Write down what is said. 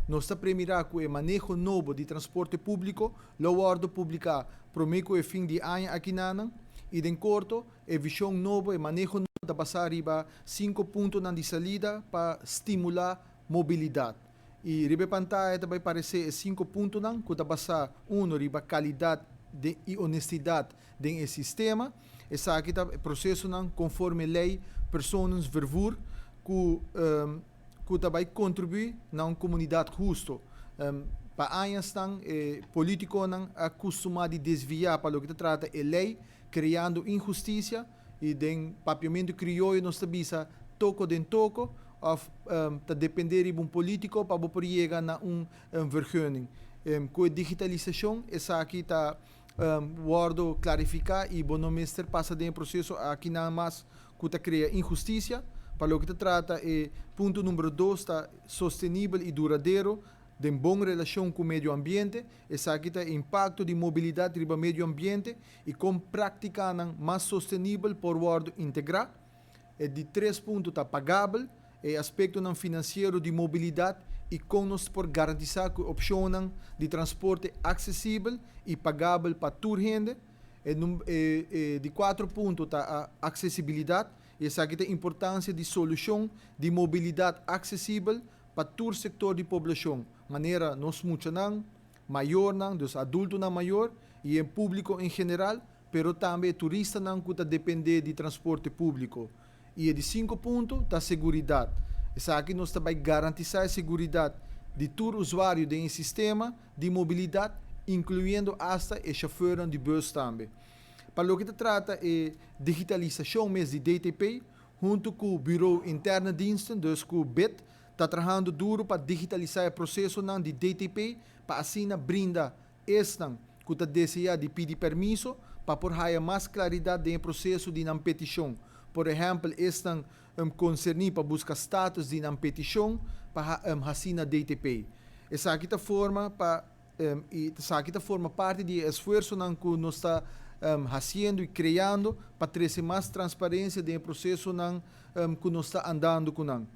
nós está premirar com o manejo novo de transporte público, lo ordo publicar prometo e fim de ano aqui na e de corto e visão novo e manejo novo da passar riba 5 pontos de salida para estimular mobilidade. E riba pantalla também parecer 5 pontos que da passar riba qualidade e honestidade do sistema. Essa aqui tá processo conforme lei pessoas vervoer que também contribui na uma comunidade justa. Para anos político acostumado a desviar para o que trata a lei, criando injustiça e den papiamento crioulo nos tabisa toco den toco of ta depender de um político para poder chegar na vergunning. Com a digitalização, essa aqui está guardo clarificar e bom minister passa de processo aqui na mais que ta cria injustiça. Para o que trata ponto número 2 está sustentável e duradouro de boa relação com o meio ambiente, essa aqui está impacto de mobilidade no meio ambiente e com prática mais sustentável por word integrar. De 3 pontos está pagável, aspecto financeiro de mobilidade e com nós por garantizar que opção de transporte acessível e pagável para toda gente. De 4 pontos está a acessibilidade, essa aqui tem importância de solução de mobilidade acessível para todo o setor de população, maneira nós muitos maior dos adultos maior e em público em geral, pero também turista que depende de transporte público. E de 5 pontos da segurança. Essa aqui nós também garantizar a segurança de todo usuário do sistema de mobilidade, incluindo hasta o chofer de bus também. Para o que trata é digitalização mesmo de DTP, junto com o Bureau Interno de Diensten, dus com o BIT, está trabalhando duro para digitalizar o processo de DTP, para assim brindar esta que está desejando de pedir permisso, para por mais claridade no processo de petição. Por exemplo, esta concerne para buscar status de petição para assim DTP. Essa aqui forma parte do esforço que nós está fazendo e criando para trazer mais transparência no processo que nós está andando com.